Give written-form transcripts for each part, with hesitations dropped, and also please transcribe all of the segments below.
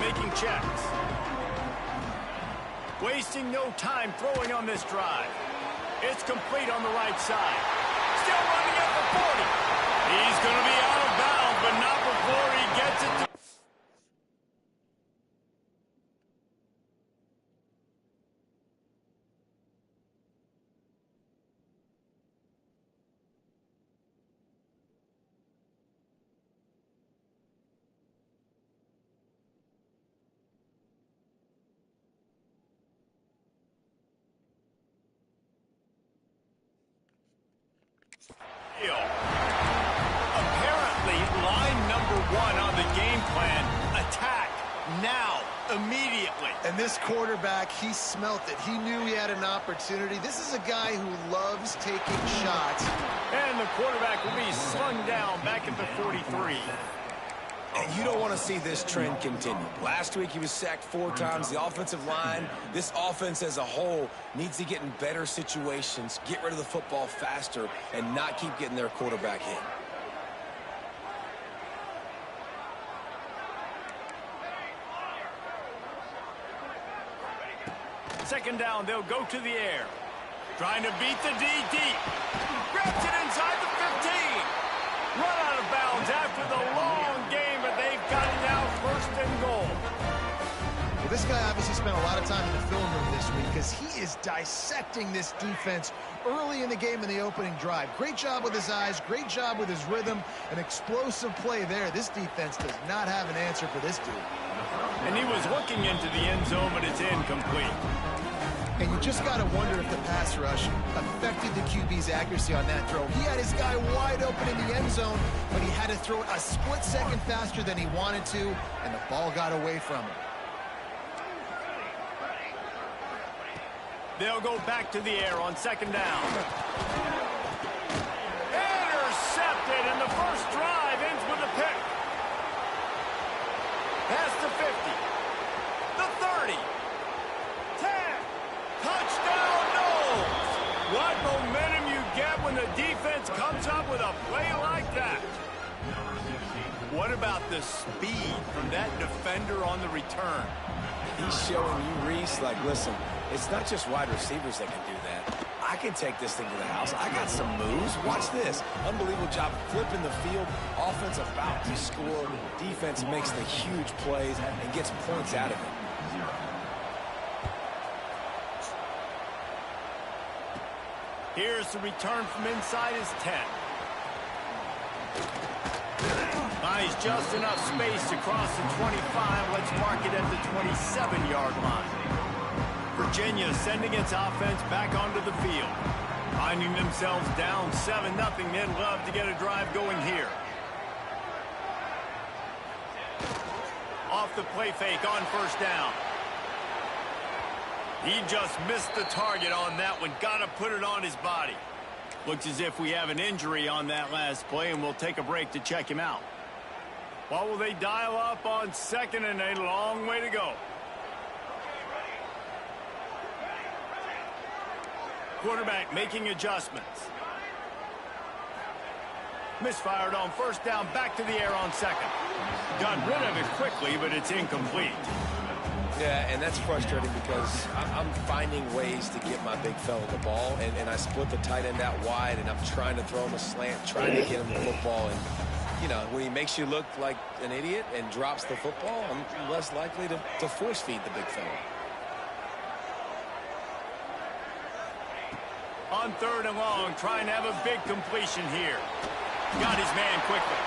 making checks. Wasting no time throwing on this drive. It's complete on the right side. Still running at the 40. He's going to be out of bounds, but not before he gets it to... Apparently, line number one on the game plan, attack, now, immediately. And this quarterback, he smelt it. He knew he had an opportunity. This is a guy who loves taking shots. And the quarterback will be slung down back at the 43. And you don't want to see this trend continue. Last week he was sacked 4 times. The offensive line, this offense as a whole, needs to get in better situations, get rid of the football faster, and not keep getting their quarterback hit. Second down, they'll go to the air. Trying to beat the D deep. Grabs it inside the 15. Run out of bounds after the long game, but they've got it now first and goal. Well, this guy obviously spent a lot of time in the film room this week because he is dissecting this defense early in the game in the opening drive. Great job with his eyes, great job with his rhythm, an explosive play there. This defense does not have an answer for this dude. And he was looking into the end zone, but it's incomplete. And you just got to wonder if the pass rush affected the QB's accuracy on that throw. He had his guy wide open in the end zone, but he had to throw it a split second faster than he wanted to, and the ball got away from him. They'll go back to the air on second down. Intercepted, and the first drive ends with a pick. Past the 50. The 30. 10. Touchdown, Knowles. What momentum you get when the defense comes up with a play like that. What about the speed from that defender on the return? He's showing you, Reese, like, listen, it's not just wide receivers that can do that. I can take this thing to the house. I got some moves. Watch this. Unbelievable job flipping the field. Offense about to score. Defense makes the huge plays and gets points out of it. Here's the return from inside his 10. Buys just enough space to cross the 25. Let's mark it at the 27-yard line. Virginia sending its offense back onto the field. Finding themselves down 7-0, they'd love to get a drive going here. Off the play fake on first down. He just missed the target on that one. Got to put it on his body. Looks as if we have an injury on that last play, and we'll take a break to check him out. What will they dial up on second, and a long way to go. Quarterback making adjustments. Misfired on first down, back to the air on second. Got rid of it quickly, but it's incomplete. Yeah, and that's frustrating because I'm finding ways to get my big fella the ball, and I split the tight end out wide, and I'm trying to throw him a slant, trying to get him the football. And, you know, when he makes you look like an idiot and drops the football, I'm less likely to force feed the big fella. On third and long, trying to have a big completion here. Got his man quickly.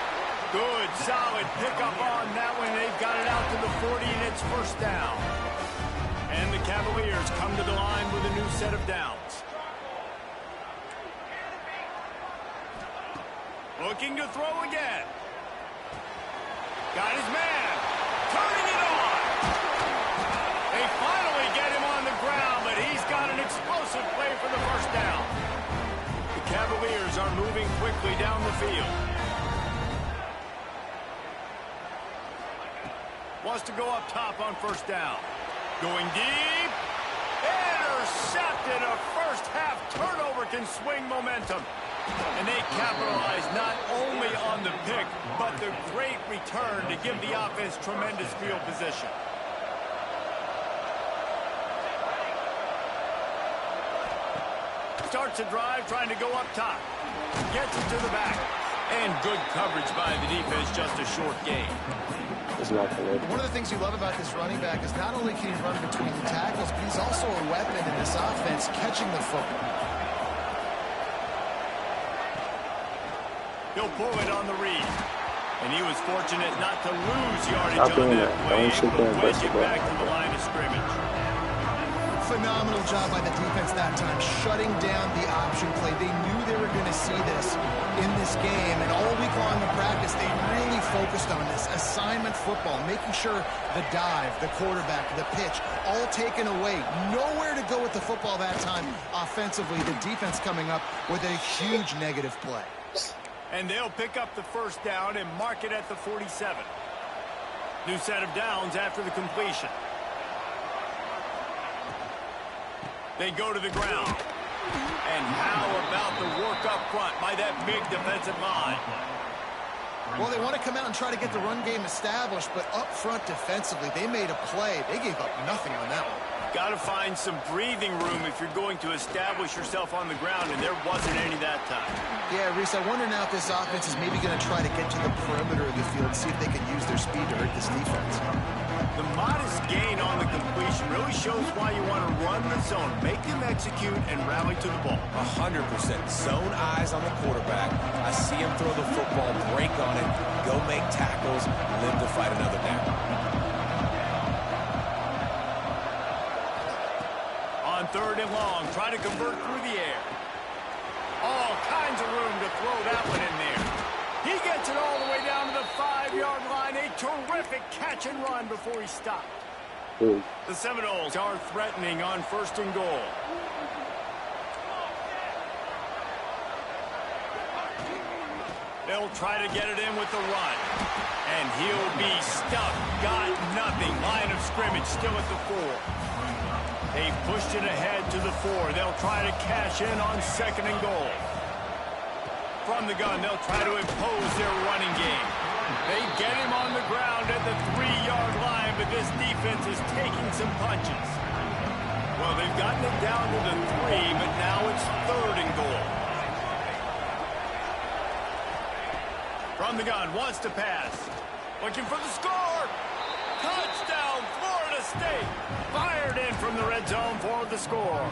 Good, solid pickup on that one. They've got it out to the 40, and it's first down. And the Cavaliers come to the line with a new set of downs. Looking to throw again. Got his man. Turning it on. They finally get him on the ground, but he's got an explosive play for the first down. The Cavaliers are moving quickly down the field. Wants to go up top on first down. Going deep. Intercepted. A first half turnover can swing momentum. And they capitalize not only on the pick, but the great return to give the offense tremendous field position. Starts the drive trying to go up top. Gets it to the back. And good coverage by the defense, just a short gain. One of the things you love about this running back is not only can he run between the tackles, but he's also a weapon in this offense catching the football. He'll pull it on the read. And he was fortunate not to lose yardage on that play. But wedge it back to the line of scrimmage. Phenomenal job by the defense that time, shutting down the option play. They knew they were going to see this in this game, and all week long in practice, they really focused on this assignment football, making sure the dive, the quarterback, the pitch, all taken away. Nowhere to go with the football that time offensively. The defense coming up with a huge negative play. And they'll pick up the first down and mark it at the 47. New set of downs after the completion. They go to the ground. And how about the work up front by that big defensive line? Well, they want to come out and try to get the run game established, but up front defensively, they made a play. They gave up nothing on that one. Got to find some breathing room if you're going to establish yourself on the ground, and there wasn't any that time. Yeah, Reese, I wonder now if this offense is maybe going to try to get to the perimeter of the field and see if they can use their speed to hurt this defense. The modest gain on the completion really shows why you want to run the zone, make them execute, and rally to the ball. 100%. Zone eyes on the quarterback. I see him throw the football, break on it, go make tackles, live to fight another down. On 3rd and long, try to convert through the air. All kinds of room to throw that one in there. He gets it all the way down to the 5-yard line. A terrific catch and run before he stopped. The Seminoles are threatening on 1st and goal. They'll try to get it in with the run. And he'll be stuffed. Got nothing. Line of scrimmage still at the 4. They pushed it ahead to the 4. They'll try to cash in on 2nd and goal. From the gun, they'll try to impose their running game. They get him on the ground at the 3-yard line, but this defense is taking some punches. Well, they've gotten it down to the 3, but now it's 3rd and goal. From the gun, wants to pass. Looking for the score. Touchdown, Florida State. Fired in from the red zone for the score.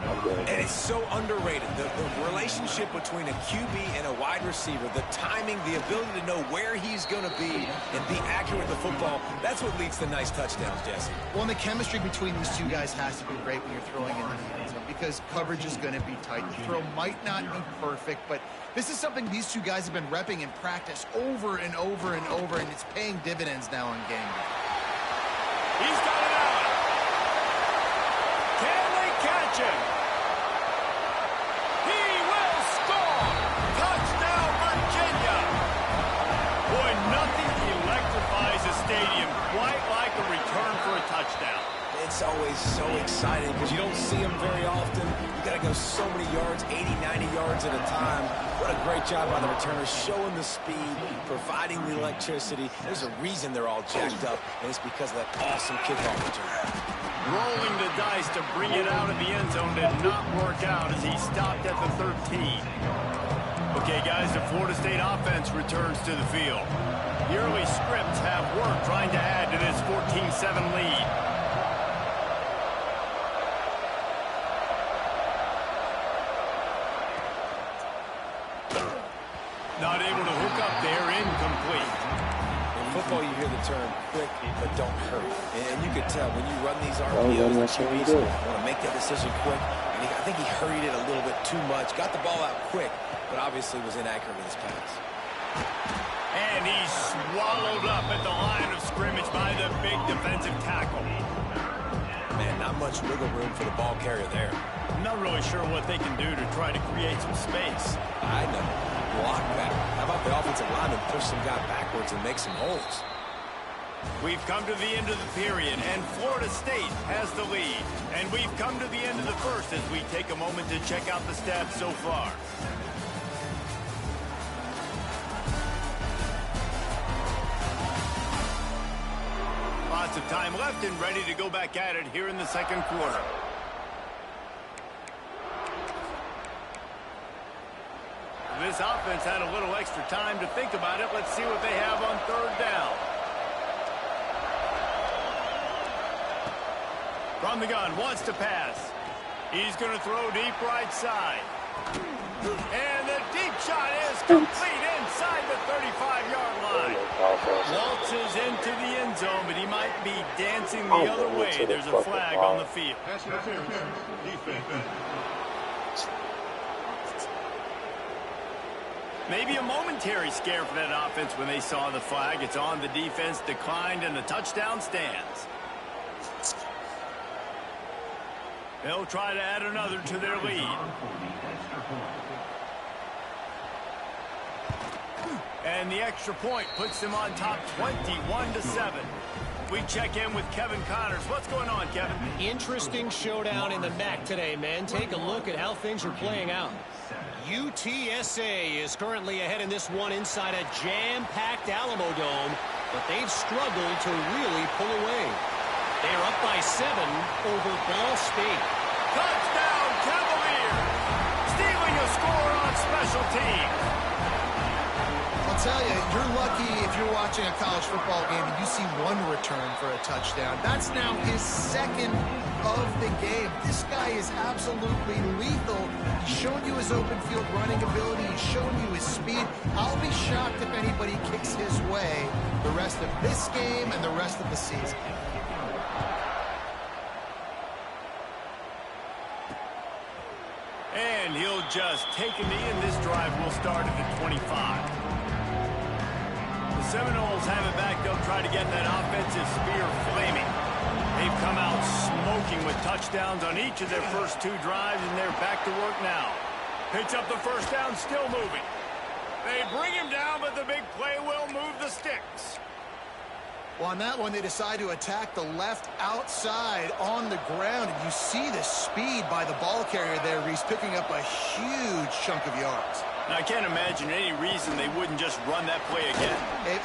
And it's so underrated. The relationship between a QB and a wide receiver, the timing, the ability to know where he's going to be and be accurate with the football, that's what leads to nice touchdowns, Jesse. Well, and the chemistry between these two guys has to be great when you're throwing in the end zone because coverage is going to be tight. The throw might not be perfect, but this is something these two guys have been repping in practice over and over and over, and it's paying dividends now on game day. He's got it out. Can they catch him? He will score. Touchdown, Virginia. Boy, nothing electrifies a stadium quite like a return for a touchdown. It's always so exciting because you don't see them very often. You got to go so many yards, 80, 90 yards at a time. What a great job by the returners, showing the speed, providing the electricity. There's a reason they're all jacked up, and it's because of that awesome kickoff return. Rolling the dice to bring it out of the end zone did not work out as he stopped at the 13. Okay, guys, the Florida State offense returns to the field. The early scripts have worked trying to add to this 14-7 lead. Not able to hook up there, incomplete. In football, you hear the term quick, but don't hurry. And you can tell when you run these RPOs, the QBs want to make that decision quick. And I think he hurried it a little bit too much, got the ball out quick, but obviously was inaccurate with his pass. And he's swallowed up at the line of scrimmage by the big defensive tackle. Man, not much wiggle room for the ball carrier there. I'm not really sure what they can do to try to create some space. I know. Block better. How about the offensive lineman push some guy backwards and make some holes? We've come to the end of the period, and Florida State has the lead. And we've come to the end of the first as we take a moment to check out the stats so far. Lots of time left and ready to go back at it here in the second quarter. this offense had a little extra time to think about it. Let's see what they have on third down. From the gun, wants to pass. He's going to throw deep right side. And the deep shot is complete inside the 35-yard line. Waltzes into the end zone, but he might be dancing the other way. There's a flag on the field. Maybe a momentary scare for that offense when they saw the flag. It's on, the defense declined, and the touchdown stands. They'll try to add another to their lead. And the extra point puts them on top 21-7. We check in with Kevin Connors. What's going on, Kevin? Interesting showdown in the MAC today, man. Take a look at how things are playing out. UTSA is currently ahead in this one inside a jam-packed Alamo Dome, but they've struggled to really pull away. They're up by 7 over Ball State. Touchdown, Cavaliers! Stealing a score on special teams. I'll tell you, you're lucky if you're watching a college football game and you see one return for a touchdown. That's now his second of the game. This guy is absolutely lethal. He's shown you his open field running ability. He's shown you his speed. I'll be shocked if anybody kicks his way the rest of this game and the rest of the season. And he'll just take a knee, and this drive will start at the 25. The Seminoles have it back. They'll try to get that offensive spear flaming. They've come out smoking with touchdowns on each of their first 2 drives, and they're back to work now. Picks up the first down, still moving. They bring him down, but the big play will move the sticks. Well, on that one, they decide to attack the left outside on the ground. And you see the speed by the ball carrier there. He's picking up a huge chunk of yards. Now, I can't imagine any reason they wouldn't just run that play again.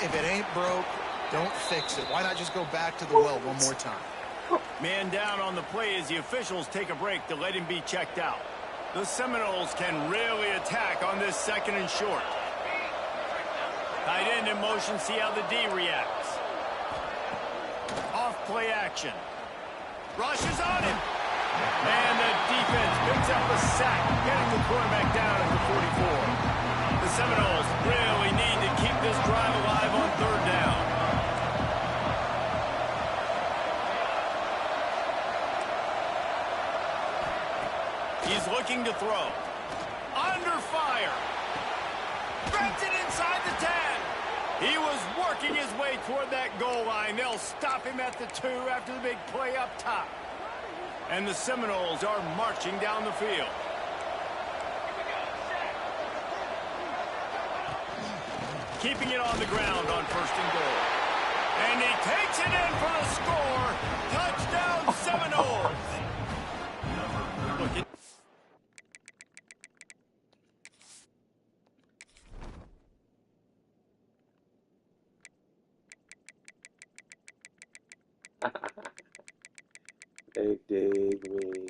If it ain't broke, don't fix it. Why not just go back to the well one more time? Man down on the play as the officials take a break to let him be checked out. The Seminoles can really attack on this second and short. Tight end in motion, see how the D reacts. Off play action. Rushes on him. And the defense picks up a sack, getting the quarterback down at the 44. The Seminoles really need to keep this drive alive on third down. He's looking to throw. Under fire. Grabs it inside the 10. He was working his way toward that goal line. They'll stop him at the 2 after the big play up top. And the Seminoles are marching down the field. Keeping it on the ground on first and goal. And he takes it in for the score. Touchdown, Seminoles. Look at They dig me.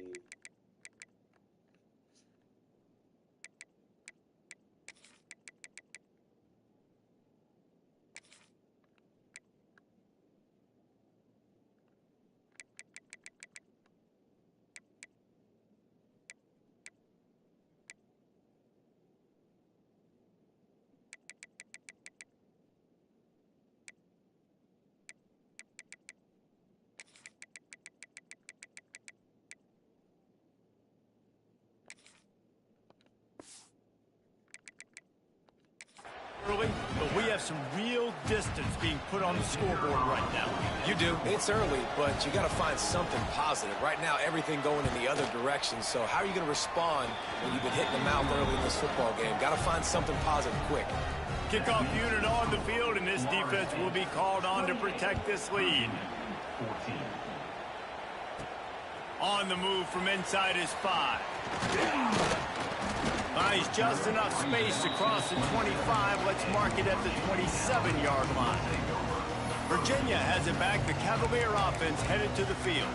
early, but we have some real distance being put on the scoreboard right now. You do. It's early, but you got to find something positive. Right now, everything going in the other direction. So how are you going to respond when you've been hitting the mouth early in this football game? Got to find something positive quick. Kickoff unit on the field, and this defense will be called on to protect this lead. On the move from inside his 5. Finds just enough space to cross the 25. Let's mark it at the 27-yard line. Virginia has it back. The Cavalier offense headed to the field.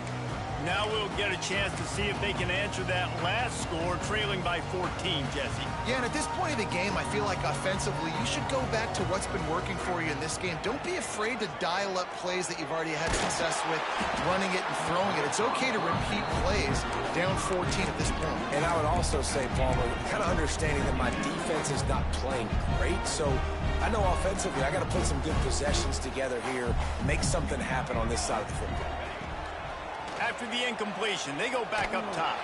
Now we'll get a chance to see if they can answer that last score, trailing by 14, Jesse. Yeah, and at this point of the game, I feel like offensively, you should go back to what's been working for you in this game. Don't be afraid to dial up plays that you've already had success with, running it and throwing it. It's okay to repeat plays down 14 at this point. And I would also say, Palmer, kind of understanding that my defense is not playing great, so I know offensively I got to put some good possessions together here, make something happen on this side of the football. After the incompletion, they go back up top.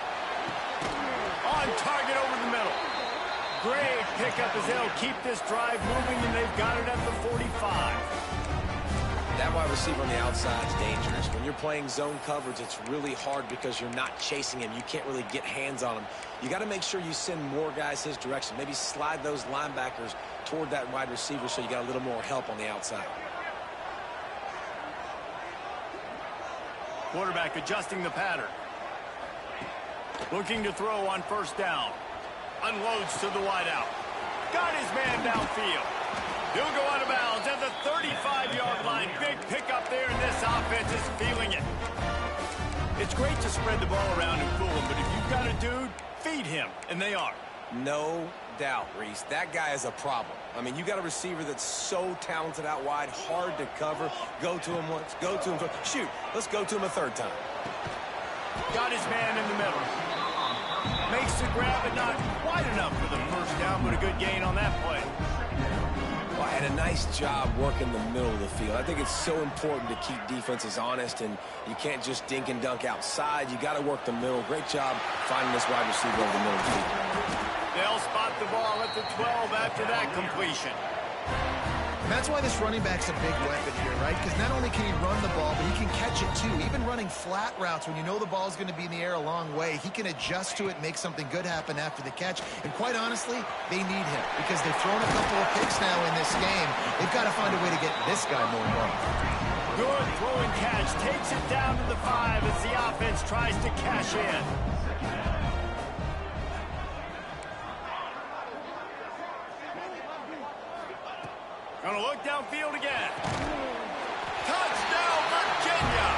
On target over the middle. Great pickup as they'll keep this drive moving, and they've got it at the 45. That wide receiver on the outside is dangerous. When you're playing zone coverage, it's really hard because you're not chasing him. You can't really get hands on him. You got to make sure you send more guys his direction. Maybe slide those linebackers toward that wide receiver so you got a little more help on the outside. Quarterback adjusting the pattern. Looking to throw on first down. Unloads to the wideout. Got his man downfield. He'll go out of bounds at the 35-yard line. Big pickup there, and this offense is feeling it. It's great to spread the ball around and fool him, but if you've got a dude, feed him, and they are. No doubt, Reese. That guy is a problem. I mean, you got a receiver that's so talented out wide, hard to cover. Go to him once, go to him twice. Shoot, let's go to him a third time. Got his man in the middle. Makes the grab, but not quite enough for the first down, but a good gain on that play. Well, and a nice job working the middle of the field. I think it's so important to keep defenses honest, and you can't just dink and dunk outside. You got to work the middle. Great job finding this wide receiver over the middle of the field. They'll spot the ball at the 12 after that completion. And that's why this running back's a big weapon here, right? Because not only can he run the ball, but he can catch it too. Even running flat routes when you know the ball's going to be in the air a long way, he can adjust to it, make something good happen after the catch. And quite honestly, they need him because they've thrown a couple of picks now in this game. They've got to find a way to get this guy more involved. Good throw and catch. Takes it down to the 5 as the offense tries to cash in. Gonna look downfield again. Touchdown, Virginia!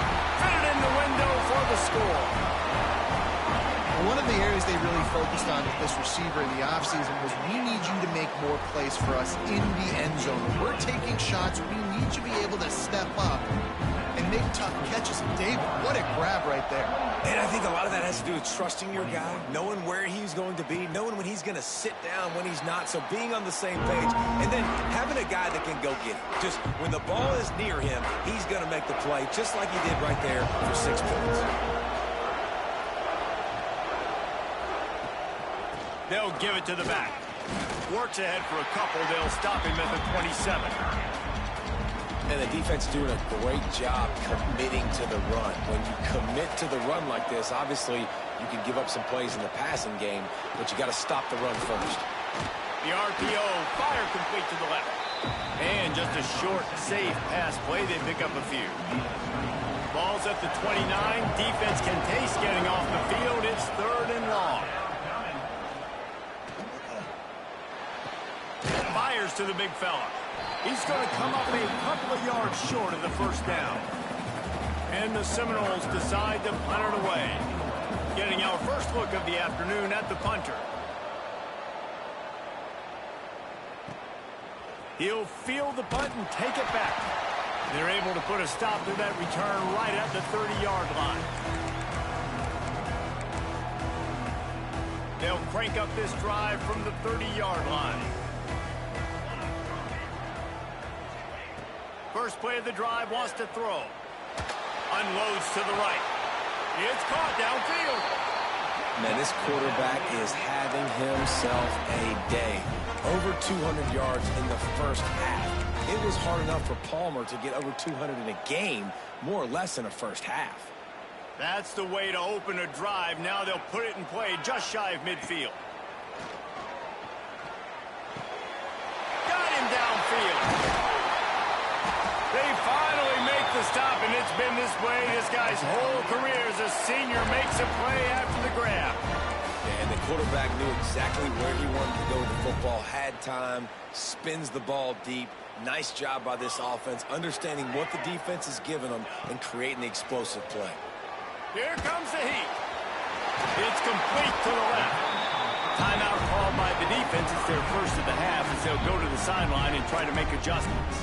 Fitted in the window for the score. One of the areas they really focused on with this receiver in the offseason was we need you to make more plays for us in the end zone. When we're taking shots, we need you to be able to step up and make tough catches. David, what a grab right there. And I think a lot of that has to do with trusting your guy, knowing where he's going to be, knowing when he's going to sit down, when he's not, so being on the same page, and then having a guy that can go get it. Just when the ball is near him, he's going to make the play, just like he did right there for 6 points. They'll give it to the back. Works ahead for a couple. They'll stop him at the 27. And the defense doing a great job committing to the run. When you commit to the run like this, obviously you can give up some plays in the passing game, but you got to stop the run first. The RPO, fire complete to the left. And just a short, safe pass play. They pick up a few. Ball's at the 29. Defense can taste getting off the field. It's 3rd and long. Fires to the big fella. He's going to come up a couple of yards short of the first down. And the Seminoles decide to punt it away. Getting our first look of the afternoon at the punter. He'll field the punt and take it back. They're able to put a stop to that return right at the 30-yard line. They'll crank up this drive from the 30-yard line. First play of the drive, wants to throw. Unloads to the right. It's caught downfield. Man, this quarterback is having himself a day. Over 200 yards in the first half. It was hard enough for Palmer to get over 200 in a game, more or less in a first half. That's the way to open a drive. Now they'll put it in play just shy of midfield. Got him downfield. They finally make the stop, and it's been this way this guy's whole career as a senior. Makes a play after the grab. Yeah, and the quarterback knew exactly where he wanted to go with the football, had time, spins the ball deep. Nice job by this offense, understanding what the defense is giving them and creating the explosive play. Here comes the heat. It's complete to the left. Timeout called by the defense. It's their first of the half as they'll go to the sideline and try to make adjustments.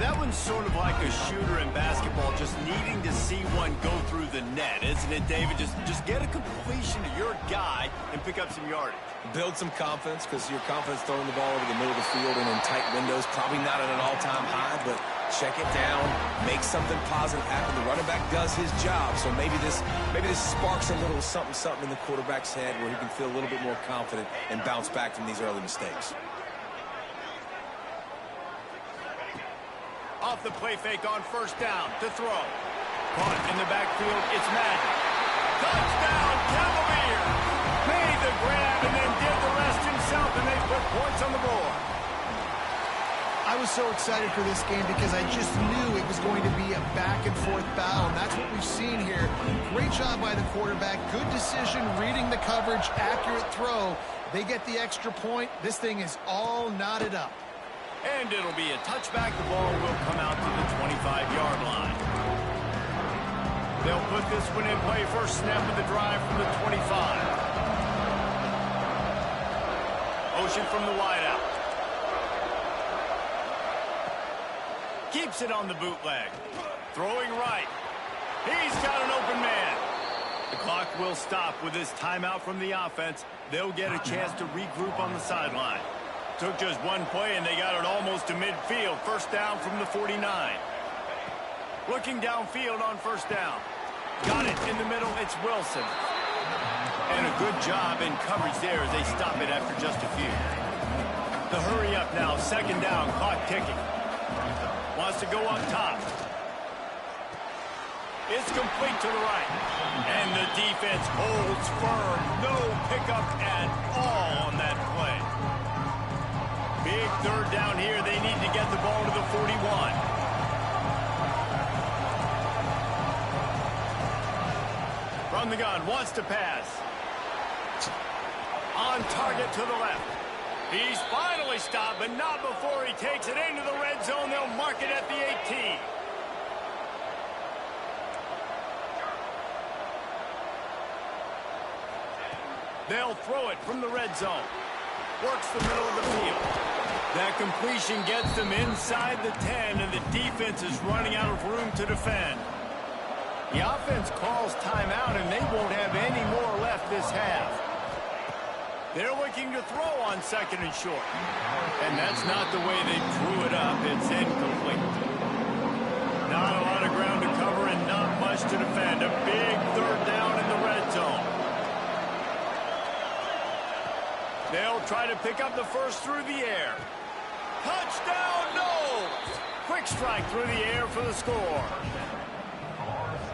That one's sort of like a shooter in basketball, just needing to see one go through the net, isn't it, David? Just get a completion to your guy and pick up some yardage. Build some confidence, because your confidence throwing the ball over the middle of the field and in tight windows, probably not at an all-time high, but check it down, make something positive happen. The running back does his job, so maybe this sparks a little something in the quarterback's head where he can feel a little bit more confident and bounce back from these early mistakes. Off the play fake on first down to throw. Caught in the backfield, it's Madden. Touchdown, Cavaliers! Made the grab and then did the rest himself, and they put points on the board. I was so excited for this game because I just knew it was going to be a back-and-forth battle, and that's what we've seen here. Great job by the quarterback, good decision, reading the coverage, accurate throw. They get the extra point. This thing is all knotted up. And it'll be a touchback. The ball will come out to the 25-yard line. They'll put this one in play. First snap of the drive from the 25. Motion from the wideout. Keeps it on the bootleg. Throwing right. He's got an open man. The clock will stop with this timeout from the offense. They'll get a chance to regroup on the sideline. Took just one play, and they got it almost to midfield. First down from the 49. Looking downfield on first down. Got it in the middle. It's Wilson. And a good job in coverage there as they stop it after just a few. The hurry up now. Second down. Clock ticking. Wants to go on top. It's complete to the right. And the defense holds firm. No pickup at all on that play. Big third down here. They need to get the ball to the 41. From the gun, wants to pass. On target to the left. He's finally stopped, but not before he takes it into the red zone. They'll mark it at the 18. They'll throw it from the red zone. Works the middle of the field. That completion gets them inside the 10, and the defense is running out of room to defend. The offense calls timeout, and they won't have any more left this half. They're looking to throw on second and short. And that's not the way they drew it up. It's incomplete. Not a lot of ground to cover and not much to defend. A big third down in the red zone. They'll try to pick up the first through the air. Touchdown, no! Quick strike through the air for the score.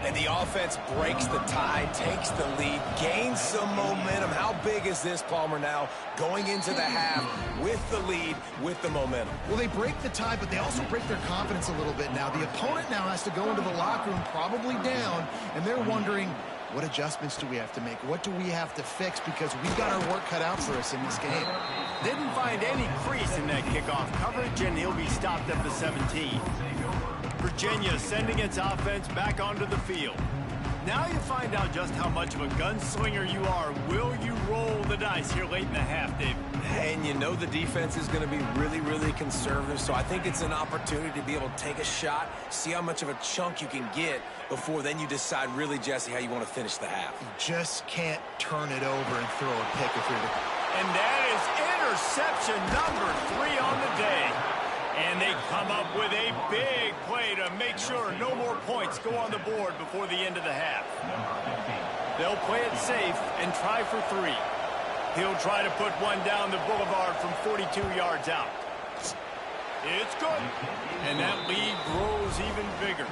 And the offense breaks the tie, takes the lead, gains some momentum. How big is this, Palmer, now going into the half with the lead, with the momentum? Well, they break the tie, but they also break their confidence a little bit now. The opponent now has to go into the locker room, probably down, and they're wondering, what adjustments do we have to make? What do we have to fix? Because we've got our work cut out for us in this game. Didn't find any crease in that kickoff coverage, and he'll be stopped at the 17. Virginia sending its offense back onto the field. Now you find out just how much of a gunslinger you are. Will you roll the dice here late in the half, Dave? And you know the defense is going to be really, really conservative, so I think it's an opportunity to be able to take a shot, see how much of a chunk you can get before then you decide really, Jesse, how you want to finish the half. You just can't turn it over and throw a pick if you're the... And that is interception number 3 on the day. And they come up with a big play to make sure no more points go on the board before the end of the half. They'll play it safe and try for 3. He'll try to put one down the boulevard from 42 yards out. It's good. And that lead grows even bigger.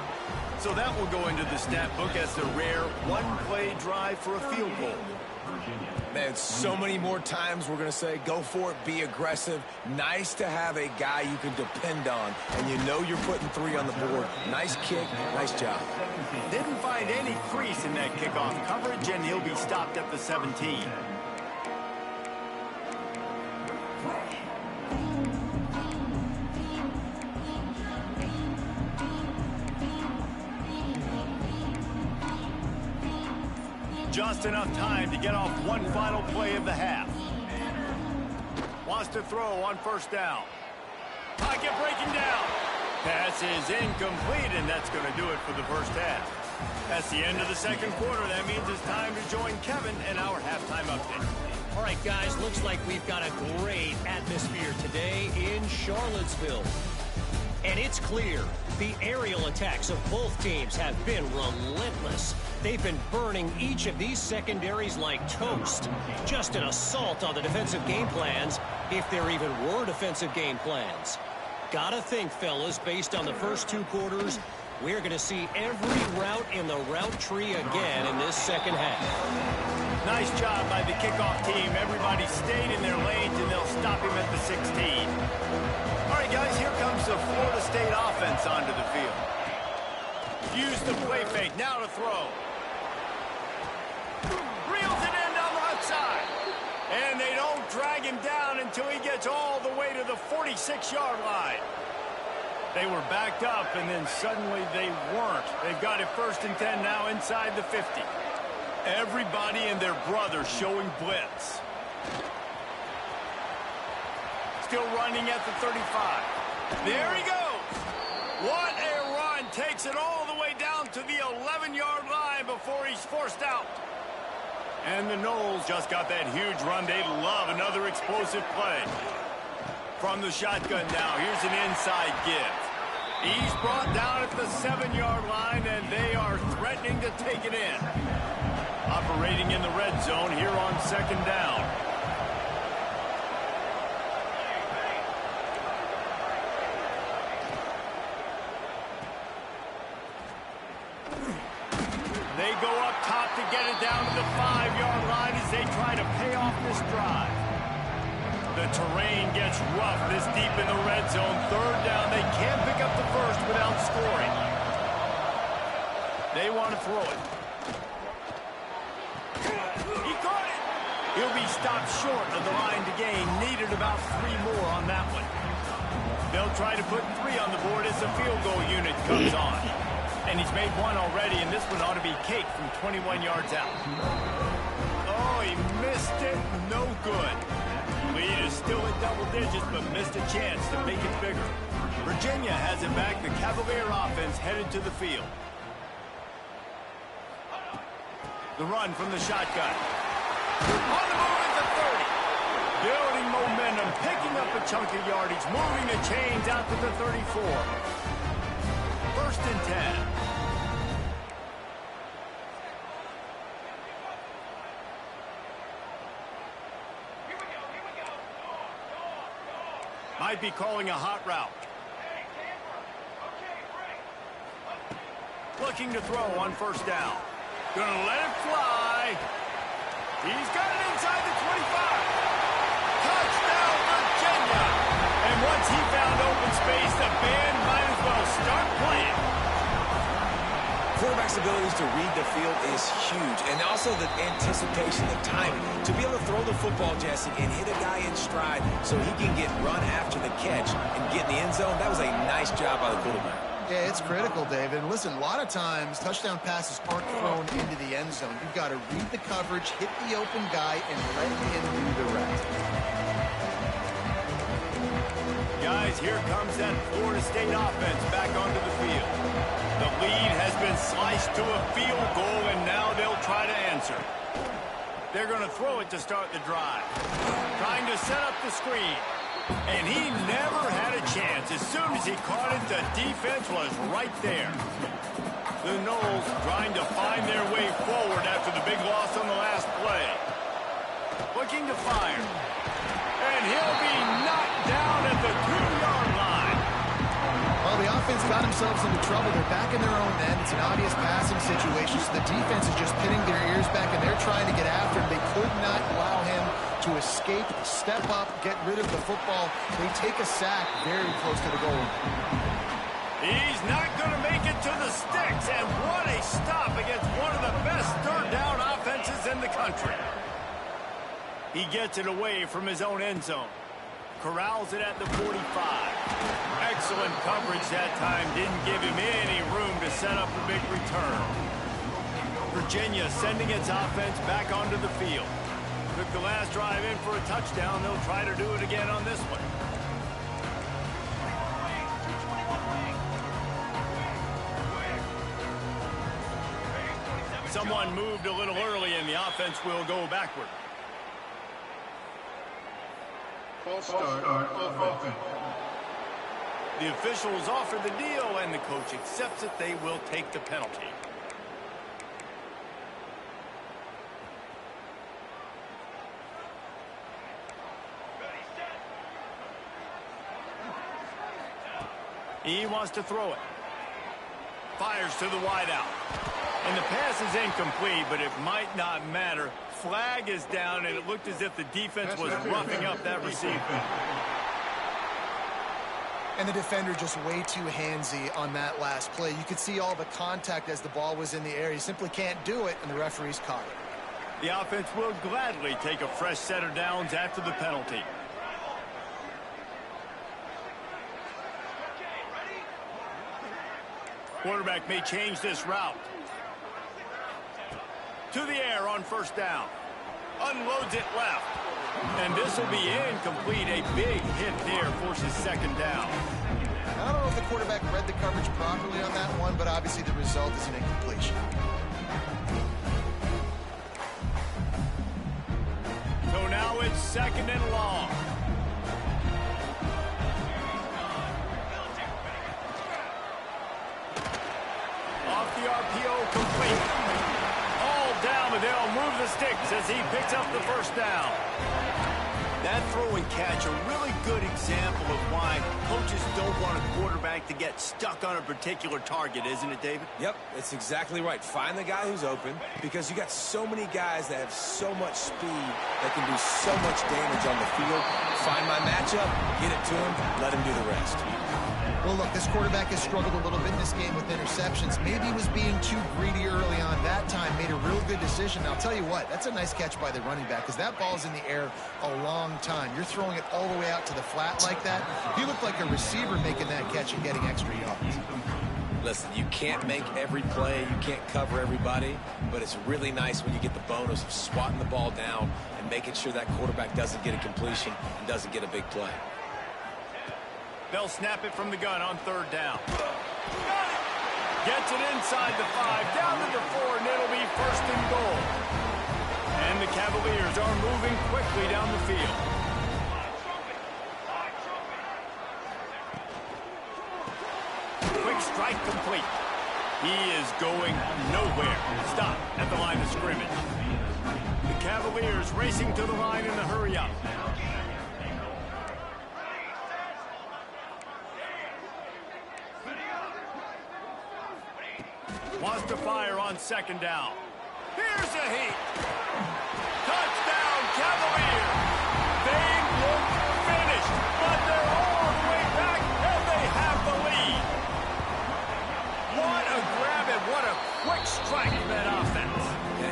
So that will go into the stat book as the rare one-play drive for a field goal. Man, so many more times we're going to say, go for it, be aggressive. Nice to have a guy you can depend on, and you know you're putting 3 on the board. Nice kick, nice job. Didn't find any crease in that kickoff coverage, and he'll be stopped at the 17. Just enough time to get off one final play of the half. Wants to throw on first down. Pocket breaking down. Pass is incomplete, and that's going to do it for the first half. That's the end of the second quarter. That means it's time to join Kevin in our halftime update. All right, guys, looks like we've got a great atmosphere today in Charlottesville. And it's clear the aerial attacks of both teams have been relentless. They've been burning each of these secondaries like toast. Just an assault on the defensive game plans, if there even were defensive game plans. Gotta think, fellas, based on the first two quarters, we're going to see every route in the route tree again in this second half. Nice job by the kickoff team. Everybody stayed in their lanes, and they'll stop him at the 16. All right, guys, here comes the Florida State offense onto the field. Use the play fake. Now to throw. Reels it in down the left side. And they don't drag him down until he gets all the way to the 46-yard line. They were backed up, and then suddenly they weren't. They've got it 1st and 10 now inside the 50. Everybody and their brother showing blitz. Still running at the 35. There he goes. What a run. Takes it all the way down to the 11-yard line before he's forced out. And the Noles just got that huge run. They love another explosive play. From the shotgun now, here's an inside give. He's brought down at the 7-yard line, and they are threatening to take it in. Operating in the red zone here on 2nd down. They go up top to get it down to the 5-yard line as they try to pay off this drive. The terrain gets rough this deep in the red zone. 3rd down. They can't pick up the first without scoring. They want to throw it. He caught it. He'll be stopped short of the line to gain. Needed about 3 more on that one. They'll try to put 3 on the board as the field goal unit comes on. And he's made 1 already, and this one ought to be cake from 21 yards out. Oh, he missed it. No good. Lead is still at double digits, but missed a chance to make it bigger. Virginia has it back. The Cavalier offense headed to the field. The run from the shotgun. On the move at the 30. Building momentum, picking up a chunk of yardage, moving the chains out to the 34. 1st and 10. Might be calling a hot route. Looking to throw on 1st down. Gonna let it fly. He's got it inside the 25. Touchdown, Virginia. And once he found open space, the band might as well start playing. Quarterback's abilities to read the field is huge, and also the anticipation, the timing. To be able to throw the football, Jesse, and hit a guy in stride so he can get run after the catch and get in the end zone, that was a nice job by the quarterback. Yeah, it's critical, David. And listen, a lot of times touchdown passes aren't thrown into the end zone. You've got to read the coverage, hit the open guy, and let him do the rest. Guys, here comes that Florida State offense back onto the field. The lead has been sliced to a field goal, and now they'll try to answer. They're going to throw it to start the drive. Trying to set up the screen. And he never had a chance. As soon as he caught it, the defense was right there. The Noles trying to find their way forward after the big loss on the last play. Looking to fire. And he'll be knocked down at the 2-yard line. Well, the offense got themselves into trouble. They're back in their own end. It's an obvious passing situation, so the defense is just pinning their ears back, and they're trying to get after him. They could not allow him to escape, step up, get rid of the football. They take a sack very close to the goal. He's not going to make it to the sticks, and what a stop against one of the best 3rd down offenses in the country. He gets it away from his own end zone. Corrals it at the 45. Excellent coverage that time. Didn't give him any room to set up a big return. Virginia sending its offense back onto the field. Took the last drive in for a touchdown. They'll try to do it again on this one. Someone moved a little early, and the offense will go backward. False start on offense. The officials offer the deal, and the coach accepts it. They will take the penalty. He wants to throw it. Fires to the wideout. And the pass is incomplete, but it might not matter. Flag is down, and it looked as if the defense was roughing up that receiver. And the defender just way too handsy on that last play. You could see all the contact as the ball was in the air. He simply can't do it, and the referee's caught it. The offense will gladly take a fresh set of downs after the penalty. Quarterback may change this route. To the air on first down. Unloads it left. And this will be incomplete. A big hit there forces second down. I don't know if the quarterback read the coverage properly on that one, but obviously the result is an incompletion. So now it's second and long. Off the RPO, complete. All down, but they'll move the sticks as he picks up the first down. That throw and catch, a really good example of why coaches don't want a quarterback to get stuck on a particular target, isn't it, David? Yep, it's exactly right. Find the guy who's open, because you got so many guys that have so much speed that can do so much damage on the field. Find my matchup, get it to him, let him do the rest. Well, look, this quarterback has struggled a little bit in this game with interceptions. Maybe he was being too greedy early on. That time made a real good decision. Now, I'll tell you what, that's a nice catch by the running back, because that ball's in the air a long time. You're throwing it all the way out to the flat like that. You look like a receiver making that catch and getting extra yards. Listen, you can't make every play, you can't cover everybody, but it's really nice when you get the bonus of swatting the ball down and making sure that quarterback doesn't get a completion and doesn't get a big play. They'll snap it from the gun on third down. Gets it inside the 5, down to the 4, and it'll be first and goal. And the Cavaliers are moving quickly down the field. Quick strike complete. He is going nowhere. Stop at the line of scrimmage. The Cavaliers racing to the line in the hurry up. Wants to fire on second down. Here's a heat. Touchdown, Cavaliers. They look finished, but they're all the way back, and they have the lead. What a grab and what a quick strike in that offense.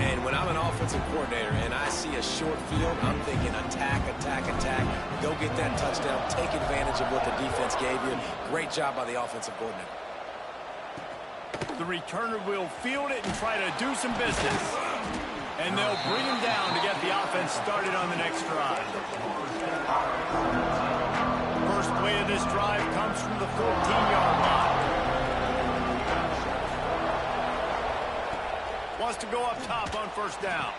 And when I'm an offensive coordinator and I see a short field, I'm thinking attack, attack, attack. Go get that touchdown. Take advantage of what the defense gave you. Great job by the offensive coordinator. The returner will field it and try to do some business. And they'll bring him down to get the offense started on the next drive. First play of this drive comes from the 14-yard line. Wants to go up top on first down.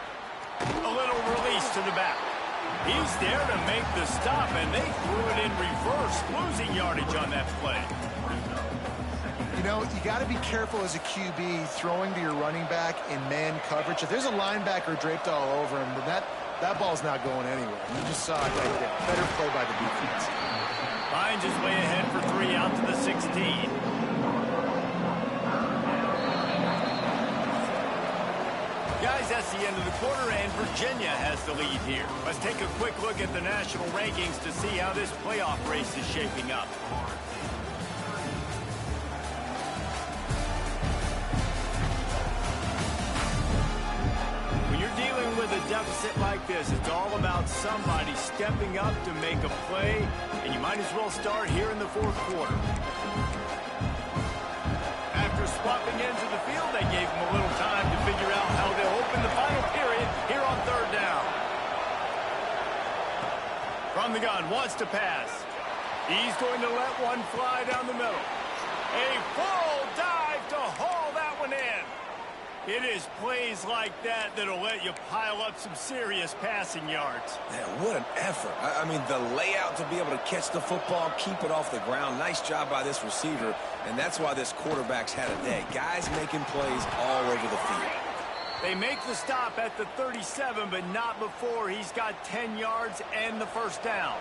A little release to the back. He's there to make the stop, and they threw it in reverse, losing yardage on that play. You know, you got to be careful as a QB throwing to your running back in man coverage. If there's a linebacker draped all over him, then that ball's not going anywhere. You just saw it right there. Better play by the defense. Finds his way ahead for 3 out to the 16. Guys, that's the end of the quarter, and Virginia has the lead here. Let's take a quick look at the national rankings to see how this playoff race is shaping up. When you're dealing with a deficit like this, it's all about somebody stepping up to make a play, and you might as well start here in the fourth quarter. After After swapping ends of the field, they gave him a little time to figure out how they'll open the final period here on third down. From the gun, wants to pass. He's going to let one fly down the middle. A full dive to haul that one in. It is plays like that that'll let you pile up some serious passing yards. Man, what an effort. I mean, the layout to be able to catch the football, keep it off the ground. Nice job by this receiver, and that's why this quarterback's had a day. Guys making plays all over the field. They make the stop at the 37, but not before he's got 10 yards and the first down.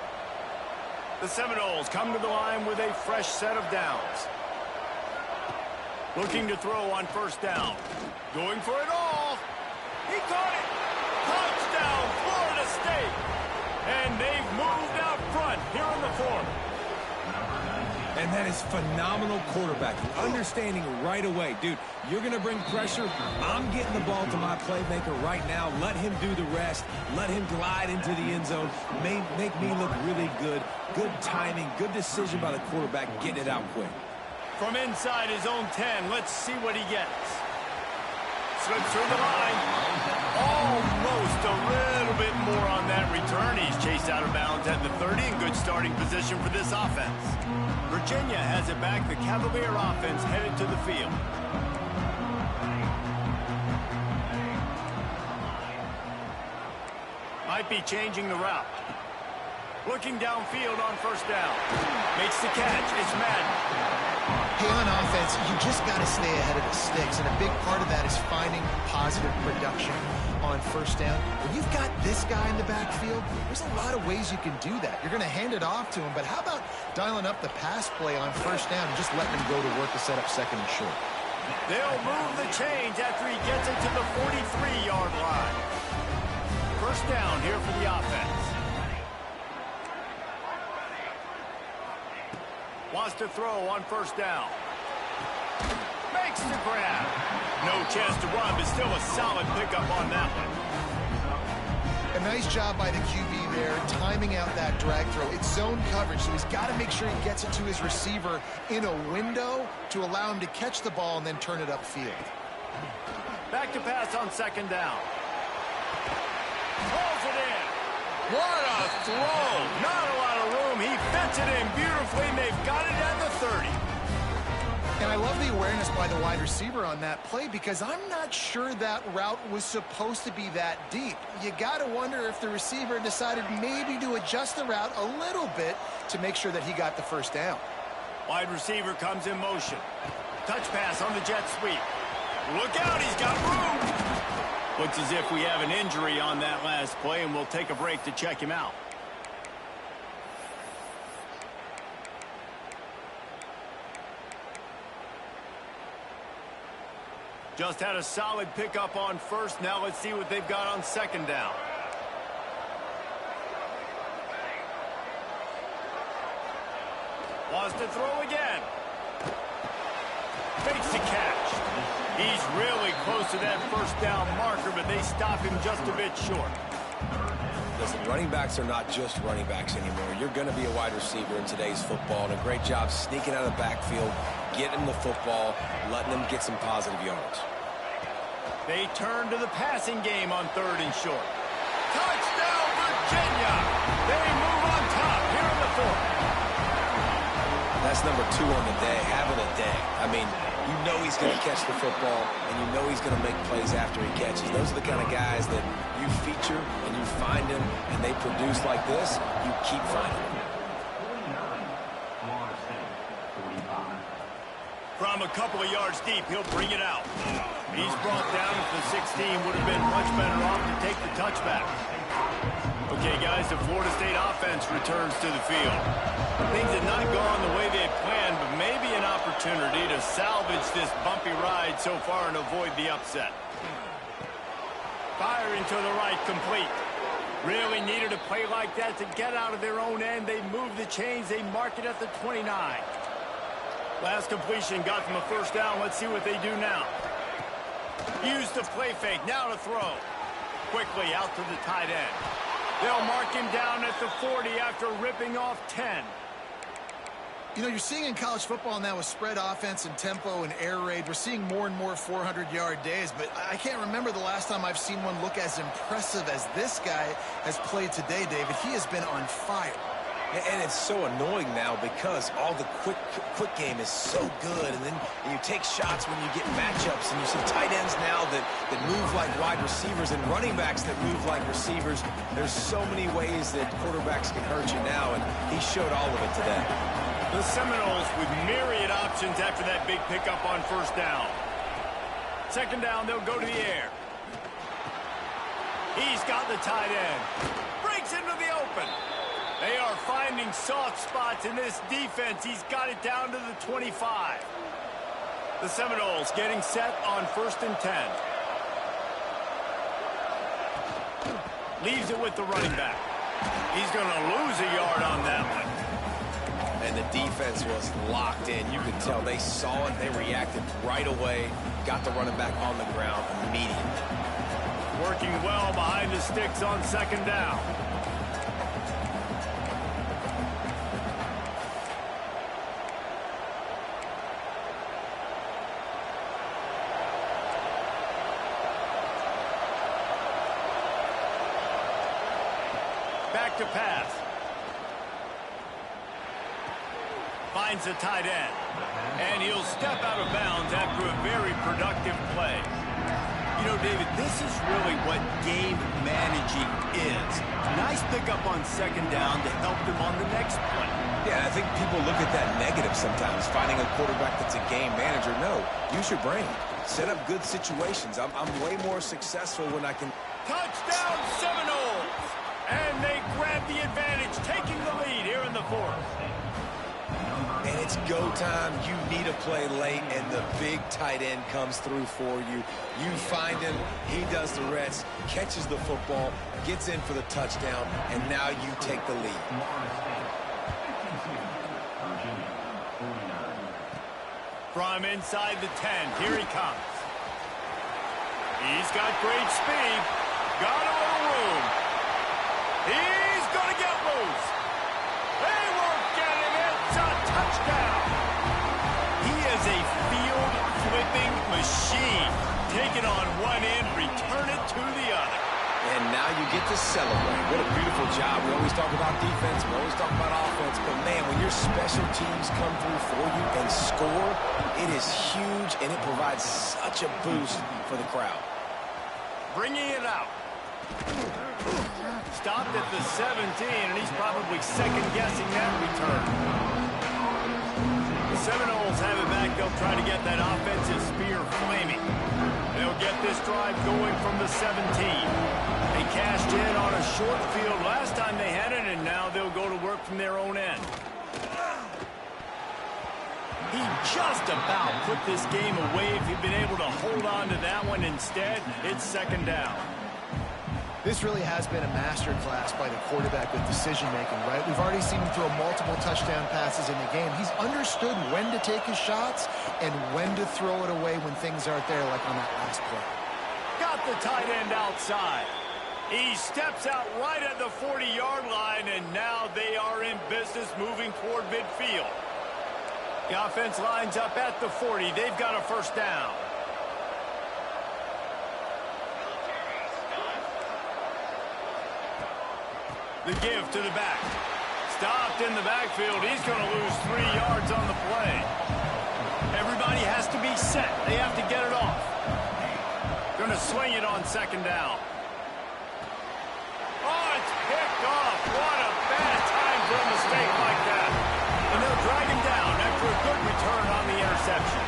The Seminoles come to the line with a fresh set of downs. Looking to throw on first down. Going for it all. He caught it. Touchdown, Florida State. And they've moved out front here in the fourth. And that is phenomenal quarterbacking. Understanding right away. Dude, you're going to bring pressure. I'm getting the ball to my playmaker right now. Let him do the rest. Let him glide into the end zone. Make me look really good. Good timing. Good decision by the quarterback getting it out quick. From inside his own 10, let's see what he gets. Slips through the line. Almost a little bit more on that return. He's chased out of bounds at the 30 in good starting position for this offense. Virginia has it back. The Cavalier offense headed to the field. Might be changing the route. Looking downfield on first down. Makes the catch. It's Madden. Hey, on offense, you just got to stay ahead of the sticks, and a big part of that is finding positive production on first down. When you've got this guy in the backfield, there's a lot of ways you can do that. You're going to hand it off to him, but how about dialing up the pass play on first down and just letting him go to work to set up second and short? They'll move the chains after he gets it to the 43-yard line. First down here for the offense. Wants to throw on first down. Makes the grab. No chance to run, but still a solid pickup on that one. A nice job by the QB there, timing out that drag throw. It's zone coverage, so he's got to make sure he gets it to his receiver in a window to allow him to catch the ball and then turn it upfield. Back to pass on second down. Throws it in. What a throw. Not a lot of room. He fits it in beautifully, and they've got it at the 30. And I love the awareness by the wide receiver on that play because I'm not sure that route was supposed to be that deep. You got to wonder if the receiver decided maybe to adjust the route a little bit to make sure that he got the first down. Wide receiver comes in motion. Touch pass on the jet sweep. Look out, he's got room. Looks as if we have an injury on that last play, and we'll take a break to check him out. Just had a solid pickup on first. Now let's see what they've got on second down. Wants to throw again. Makes the catch. He's really close to that first down marker, but they stop him just a bit short. Listen, running backs are not just running backs anymore. You're going to be a wide receiver in today's football, and a great job sneaking out of the backfield, getting him the football, letting him get some positive yards. They turn to the passing game on third and short. Touchdown, Virginia! They move on top here in the fourth. That's number 2 on the day, having a day. I mean, you know he's going to catch the football, and you know he's going to make plays after he catches. Those are the kind of guys that you feature and you find them, and they produce like this, you keep finding them. From a couple of yards deep, he'll bring it out. He's brought down at the 16. Would have been much better off to take the touchback. Okay, guys, the Florida State offense returns to the field. Things had not gone the way they had planned, but maybe an opportunity to salvage this bumpy ride so far and avoid the upset. Firing to the right, complete. Really needed a play like that to get out of their own end. They move the chains. They mark it at the 29. Last completion got them a first down. Let's see what they do now. Use the play fake. Now to throw. Quickly out to the tight end. They'll mark him down at the 40 after ripping off 10. You know, you're seeing in college football now with spread offense and tempo and air raid, we're seeing more and more 400-yard days, but I can't remember the last time I've seen one look as impressive as this guy has played today, David. He has been on fire. And it's so annoying now because all the quick game is so good, and then you take shots when you get matchups, and you see tight ends now that move like wide receivers and running backs that move like receivers. There's so many ways that quarterbacks can hurt you now, and he showed all of it today. The Seminoles with myriad options after that big pickup on first down. Second down, they'll go to the air. He's got the tight end. Breaks into the open. They are finding soft spots in this defense. He's got it down to the 25. The Seminoles getting set on 1st and 10. Leaves it with the running back. He's going to lose a yard on that one. And the defense was locked in. You could tell they saw it. They reacted right away. Got the running back on the ground immediately. Working well behind the sticks on second down. Back to pass. Finds the tight end. And he'll step out of bounds after a very productive play. You know, David, this is really what game managing is. Nice pickup on second down to help them on the next play. Yeah, I think people look at that negative sometimes, finding a quarterback that's a game manager. No, use your brain. Set up good situations. I'm way more successful when I can... Touchdown Seminoles! And they grab the advantage, taking the lead here in the 4th. And it's go time. You need a play late, and the big tight end comes through for you. You find him, he does the rest, catches the football, gets in for the touchdown, and now you take the lead. From inside the 10, here he comes. He's got great speed. Got a little room. He's going to get loose. They won't get him. It's a touchdown. He is a field-flipping machine. Take it on one end, return it to the other. And now you get to celebrate. What a beautiful job. We always talk about defense. We always talk about offense. But, man, when your special teams come through for you and score, it is huge, and it provides such a boost for the crowd. Bringing it out. Stopped at the 17, and he's probably second-guessing that return. The Seminoles have it back. They'll try to get that offensive spear flaming. They'll get this drive going from the 17. They cashed in on a short field last time they had it, and now they'll go to work from their own end. He just about put this game away if he'd been able to hold on to that one. Instead, it's second down. This really has been a masterclass by the quarterback with decision-making, right? We've already seen him throw multiple touchdown passes in the game. He's understood when to take his shots and when to throw it away when things aren't there, like on that last play. Got the tight end outside. He steps out right at the 40-yard line, and now they are in business moving toward midfield. The offense lines up at the 40. They've got a first down. The give to the back. Stopped in the backfield. He's going to lose 3 yards on the play. Everybody has to be set. They have to get it off. Going to swing it on second down. Oh, it's picked off. What a bad time for a mistake like that. And they'll drag him down after a good return on the interception.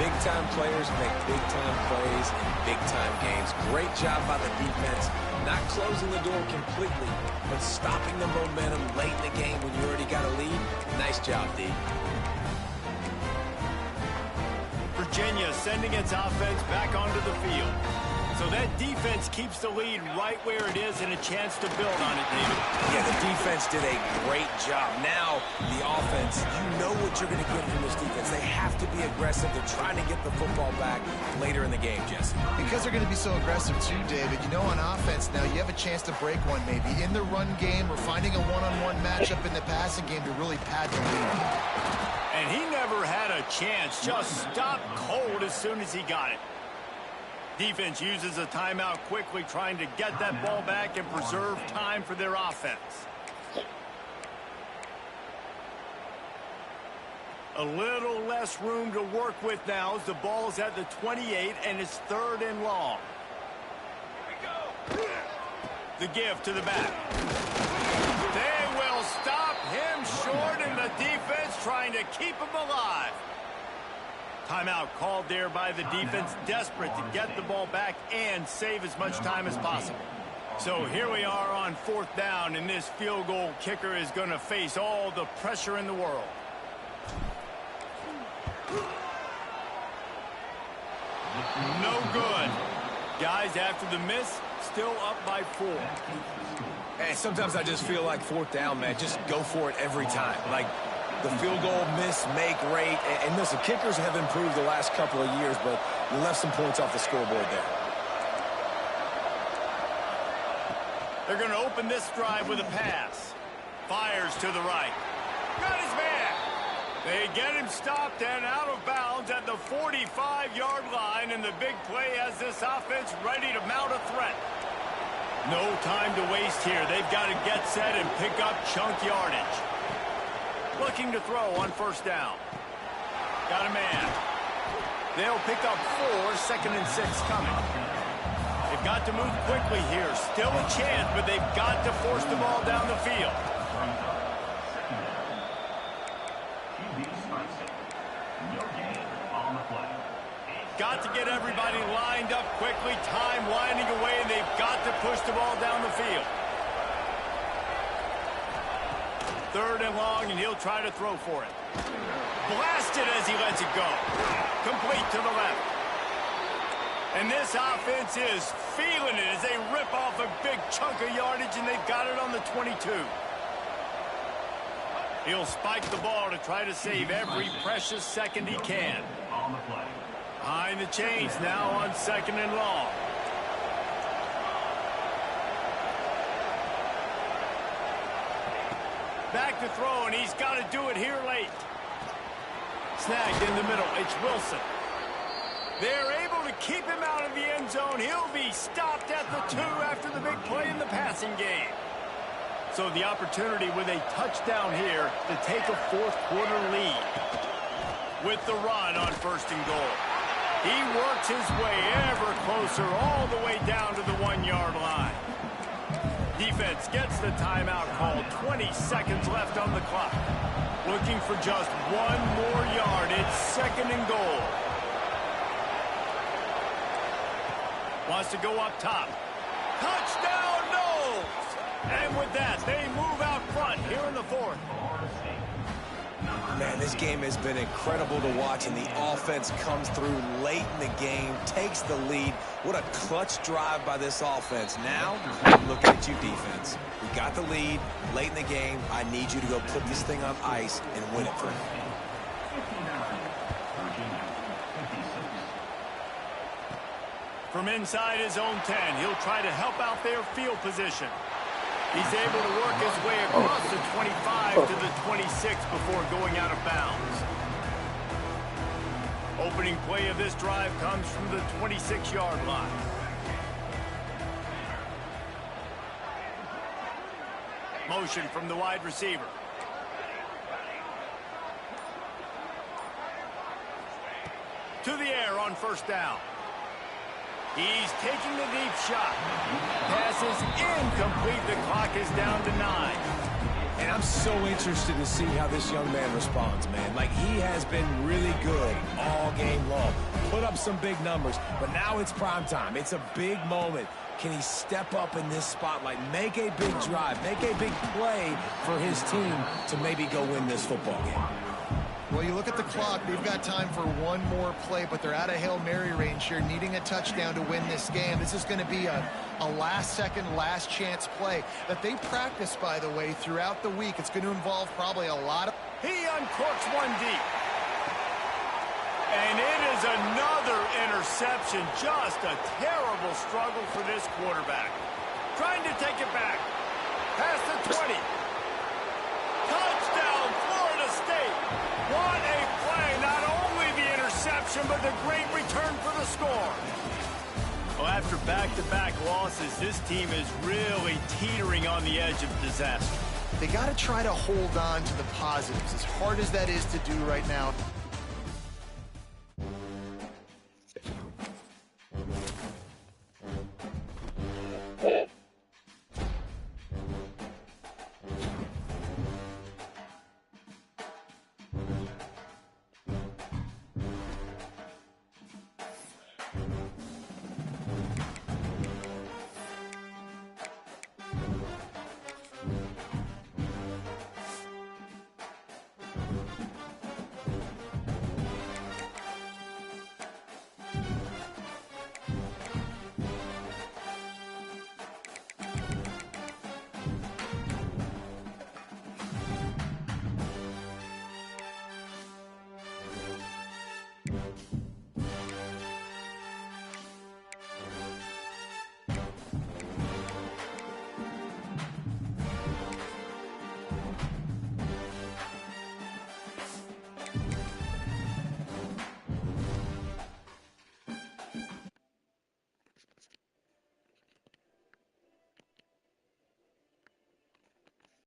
Big-time players make big-time plays in big-time games. Great job by the defense. Not closing the door completely, but stopping the momentum late in the game when you already got a lead. Nice job, D. Virginia sending its offense back onto the field. So that defense keeps the lead right where it is and a chance to build on it, David. Yeah, the defense did a great job. Now, the offense, you know what you're going to get from this defense. They have to be aggressive. They're trying to get the football back later in the game, Jesse. Because they're going to be so aggressive too, David. You know, on offense now, you have a chance to break one maybe in the run game or finding a one-on-one matchup in the passing game to really pad the lead. And he never had a chance. Just stopped cold as soon as he got it. Defense uses a timeout quickly, trying to get that ball back and preserve time for their offense. A little less room to work with now as the ball's at the 28 and it's 3rd and long. The give to the back. They will stop him short, and the defense trying to keep him alive. Timeout called there by the defense, desperate to get the ball back and save as much time as possible. So here we are on 4th down, and this field goal kicker is going to face all the pressure in the world. No good. Guys, after the miss, still up by 4. Hey, sometimes I just feel like 4th down, man. Just go for it every time. Like, the field goal, miss, make, rate. And listen, kickers have improved the last couple of years, but you left some points off the scoreboard there. They're going to open this drive with a pass. Fires to the right. Got his man. They get him stopped and out of bounds at the 45-yard line, and the big play has this offense ready to mount a threat. No time to waste here. They've got to get set and pick up chunk yardage. Looking to throw on 1st down. Got a man. They'll pick up 4, 2nd and 6 coming. They've got to move quickly here. Still a chance, but they've got to force the ball down the field. Got to get everybody lined up quickly. Time winding away, and they've got to push the ball down the field. 3rd and long, and he'll try to throw for it. Blasted as he lets it go. Complete to the left. And this offense is feeling it as they rip off a big chunk of yardage, and they've got it on the 22. He'll spike the ball to try to save every precious second he can. Behind the chains now on 2nd and long. Back to throw, and he's got to do it here late. Snagged in the middle. It's Wilson. They're able to keep him out of the end zone. He'll be stopped at the 2 after the big play in the passing game. So the opportunity with a touchdown here to take a 4th quarter lead. With the run on 1st and goal. He works his way ever closer all the way down to the 1-yard line. Defense gets the timeout called. 20 seconds left on the clock. Looking for just 1 more yard. It's 2nd and goal. Wants to go up top. Touchdown, Knowles! And with that, they move out front here in the 4th. Man, this game has been incredible to watch, and the offense comes through late in the game, takes the lead. What a clutch drive by this offense. Now, looking at you, defense. We got the lead late in the game. I need you to go put this thing on ice and win it for me. From inside his own 10, he'll try to help out their field position. He's able to work his way across the 25 to the 26 before going out of bounds. Opening play of this drive comes from the 26-yard line. Motion from the wide receiver. To the air on 1st down. He's taking the deep shot. Pass is incomplete. The clock is down to 9. And I'm so interested to see how this young man responds, man. Like, he has been really good all game long. Put up some big numbers, but now it's prime time. It's a big moment. Can he step up in this spotlight, make a big drive, make a big play for his team to maybe go win this football game? Well, you look at the clock, they've got time for one more play, but they're out of Hail Mary range here, needing a touchdown to win this game. This is going to be a last-second, last-chance play that they practice, by the way, throughout the week. It's going to involve probably a lot of... He uncorks one deep. And it is another interception. Just a terrible struggle for this quarterback. Trying to take it back. Past the 20. Touchdown, Florida State. What a play. Not only the interception, but the great return for the score. Well, after back-to-back losses, this team is really teetering on the edge of disaster. They got to try to hold on to the positives, as hard as that is to do right now.